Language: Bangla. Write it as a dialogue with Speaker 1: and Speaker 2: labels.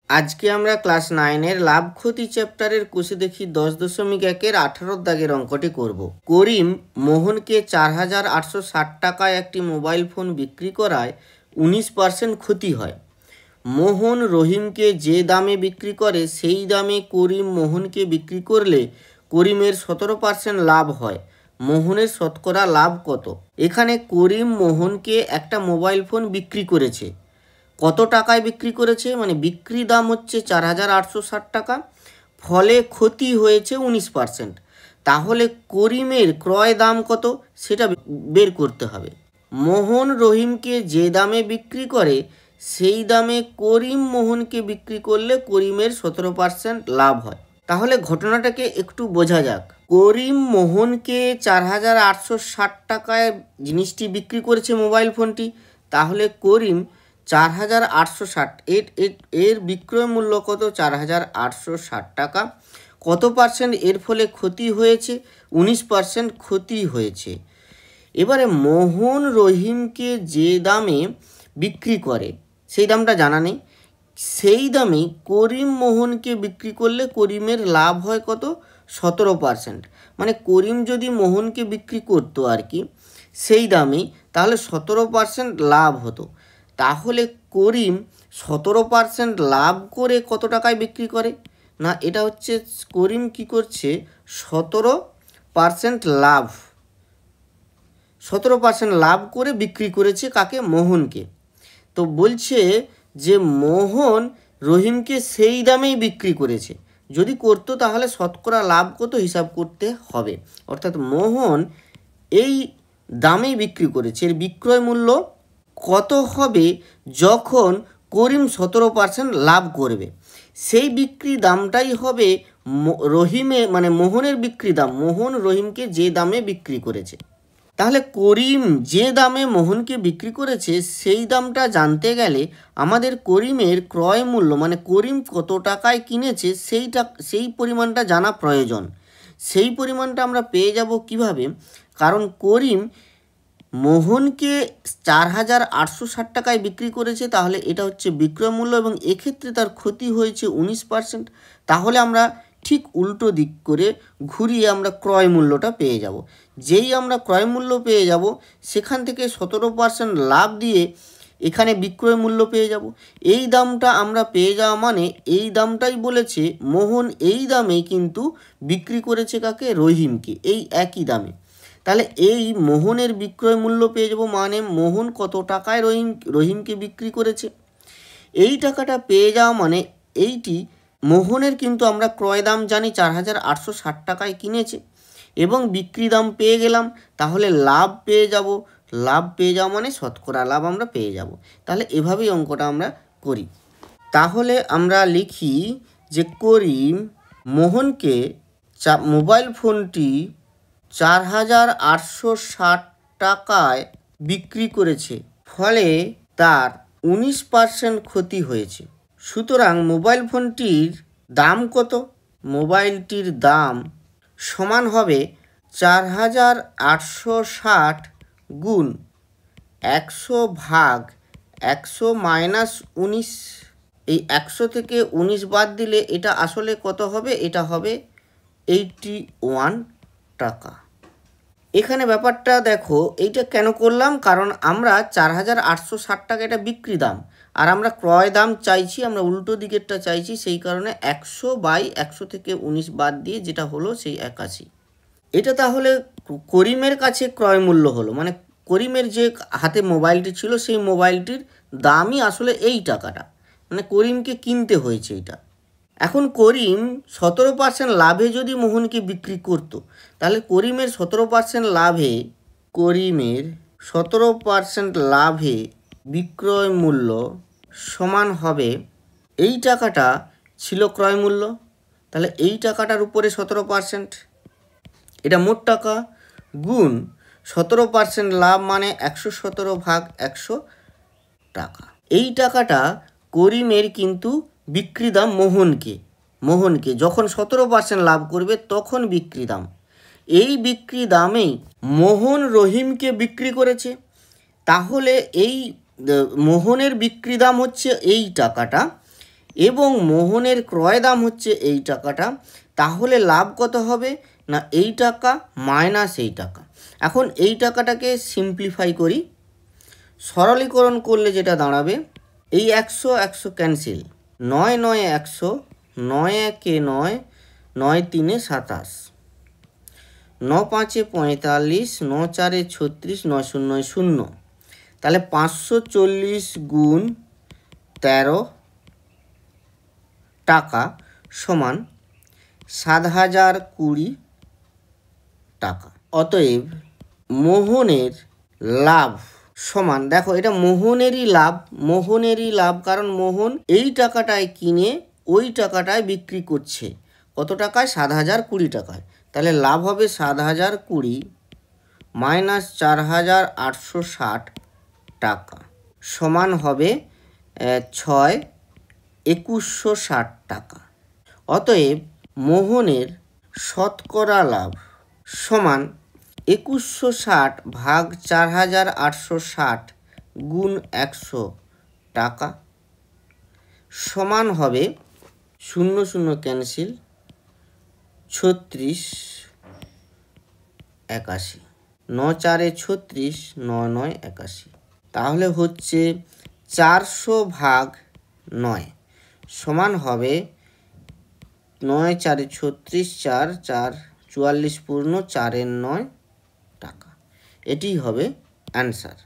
Speaker 1: আজকে আমরা ক্লাস 9 লাভ ক্ষতি চ্যাপ্টারের কোষে দেখি 10.1 18 দাগের অঙ্কটি করব। করিম মোহনকে 4,860 টাকায় একটি মোবাইল ফোন বিক্রি করায় 19% ক্ষতি হয়। মোহন রহিমকে যে দামে বিক্রি করে সেই দামে করিম মোহনকে বিক্রি করলে করিমের 17% লাভ হয়। মোহনের শতকরা লাভ কত? এখানে করিম মোহনকে একটা মোবাইল ফোন বিক্রি করেছে। কত টাকায় বিক্রি করেছে? মানে বিক্রি দাম হচ্ছে 4,860 টাকা, ফলে ক্ষতি হয়েছে 19%। তাহলে করিমের ক্রয় দাম কত সেটা বের করতে হবে। মোহন রহিমকে যে দামে বিক্রি করে সেই দামে করিম মোহনকে বিক্রি করলে করিমের 17% লাভ হয়। তাহলে ঘটনাটাকে একটু বোঝা যাক। করিম মোহনকে 4,860 টাকায় জিনিসটি বিক্রি করেছে, মোবাইল ফোনটি। তাহলে করিম 4,860 এর বিক্রয় মূল্য কত? 4,860 টাকা। কত পার্সেন্ট এর ফলে ক্ষতি হয়েছে? 19% ক্ষতি হয়েছে। এবারে মোহন রহিমকে যে দামে বিক্রি করে সেই দামটা জানা নেই, সেই দামে করিম মোহনকে বিক্রি করলে করিমের লাভ হয় কত? 17%। মানে করিম যদি মোহনকে বিক্রি করতো আর কি সেই দামেই, তাহলে 17% লাভ হতো। তাহলে করিম 17% লাভ করে কত টাকায় বিক্রি করে? না, এটা হচ্ছে করিম কি করছে, 17% লাভ 17% লাভ করে বিক্রি করেছে কাকে? মোহনকে। তো বলছে যে মোহন রহিমকে সেই দামেই বিক্রি করেছে। যদি করতো তাহলে শতকরা লাভ কত হিসাব করতে হবে। অর্থাৎ মোহন এই দামেই বিক্রি করেছে, এর বিক্রয় মূল্য কত হবে যখন করিম 17% লাভ করবে? সেই বিক্রি দামটাই হবে রহিমে মানে মোহনের বিক্রি দাম। মোহন রহিমকে যে দামে বিক্রি করেছে, তাহলে করিম যে দামে মোহনকে বিক্রি করেছে সেই দামটা জানতে গেলে আমাদের করিমের ক্রয় মূল্য মানে করিম কত টাকায় কিনেছে সেই পরিমাণটা জানা প্রয়োজন। সেই পরিমাণটা আমরা পেয়ে যাব কিভাবে? কারণ করিম মোহনকে 4,860 টাকায় বিক্রি করেছে, তাহলে এটা হচ্ছে বিক্রয় মূল্য এবং এক্ষেত্রে তার ক্ষতি হয়েছে 19%। তাহলে আমরা ঠিক উল্টো দিক করে ঘুরিয়ে আমরা ক্রয় মূল্যটা পেয়ে যাব। যেই আমরা ক্রয় মূল্য পেয়ে যাব সেখান থেকে 17% লাভ দিয়ে এখানে বিক্রয় মূল্য পেয়ে যাব। এই দামটা আমরা পেয়ে যাওয়া মানে এই দামটাই বলেছে মোহন এই দামেই কিন্তু বিক্রি করেছে কাকে? রহিমকে, এই একই দামে। তাহলে এই মোহনের বিক্রয় মূল্য পেয়ে যাব, মানে মোহন কত টাকায় রহিমকে বিক্রি করেছে। এই টাকাটা পেয়ে যাওয়া মানে এইটি মোহনের কিন্তু আমরা ক্রয় দাম জানি 4,860 টাকায় কিনেছে এবং বিক্রি দাম পেয়ে গেলাম। তাহলে লাভ পেয়ে যাব, লাভ পেয়ে যাওয়া মানে শতকরা লাভ আমরা পেয়ে যাব। তাহলে এভাবেই অঙ্কটা আমরা করি। তাহলে আমরা লিখি যে করিম মোহনকে মোবাইল ফোনটি 4,860 টাকায় বিক্রি করেছে, ফলে তার 19% ক্ষতি হয়েছে। সুতরাং মোবাইল ফোনটির দাম কত? মোবাইলটির দাম সমান হবে 4,860 গুণ 100 ভাগ 100 মাইনাস 19। এই 100 থেকে 19 বাদ দিলে এটা আসলে কত হবে? এটা হবে 81 টাকা। এখানে ব্যাপারটা দেখো, এইটা কেন করলাম? কারণ আমরা 4,860 টাকা এটা বিক্রি দাম, আর আমরা ক্রয় দাম চাইছি, আমরা উল্টো দিকেরটা চাইছি। সেই কারণে 100/100 থেকে 19 বাদ দিয়ে যেটা হলো সেই 81। এটা তাহলে করিমের কাছে ক্রয় মূল্য হলো, মানে করিমের যে হাতে মোবাইলটি ছিল সেই মোবাইলটির দামই আসলে এই টাকাটা, মানে করিমকে কিনতে হয়েছে এটা। এখন করিম 17% লাভে যদি মোহনকে বিক্রি করত, তাহলে করিমের 17% লাভে করিমের 17% লাভে বিক্রয় মূল্য সমান হবে, এই টাকাটা ছিল ক্রয় মূল্য, তাহলে এই টাকাটার উপরে 17%, এটা মোট টাকা, গুণ 17% লাভ মানে 117 ভাগ 100 টাকা। এই টাকাটা করিমের কিন্তু বিক্রি দাম মোহনকে যখন 17% লাভ করবে তখন বিক্রি দাম। এই বিক্রি দামেই মোহন রহিমকে বিক্রি করেছে। তাহলে এই মোহনের বিক্রি দাম হচ্ছে এই টাকাটা, এবং মোহনের ক্রয় দাম হচ্ছে এই টাকাটা, তাহলে লাভ কত হবে না এই টাকা মাইনাস এই টাকা। এখন এই টাকাটাকে সিম্পলিফাই করি, সরলীকরণ করলে যেটা দাঁড়াবে এই 100 100 ক্যান্সেল, 9 9 100, 9 1 9, 9 3 27, 9 5 45, 9 4 36, 9 0 0। তাহলে 540 গুণ 13 টাকা সমান 7020 টাকা। অতএব মোহনের লাভ সমান, দেখো এটা মোহনেরই লাভ, কারণ মোহন এই টাকাটায় কিনে ওই টাকাটায় বিক্রি করছে। কত টাকায়? 7020 টাকায়। তাহলে লাভ হবে 7020 মাইনাস 4860 টাকা সমান হবে 6 2160 টাকা। অতএব মোহনের শতকরা লাভ সমান 2160 ভাগ 4860 গুণ 100 টাকা সমান হবে 0 0 ক্যান্সেল, 36 81, 9 4 36, 9 9 81। তাহলে হচ্ছে 400 ভাগ 9 সমান হবে 9 4 36, 4 4 44 পূর্ণ 4 9 টাকা। এটি হবে অ্যান্সার।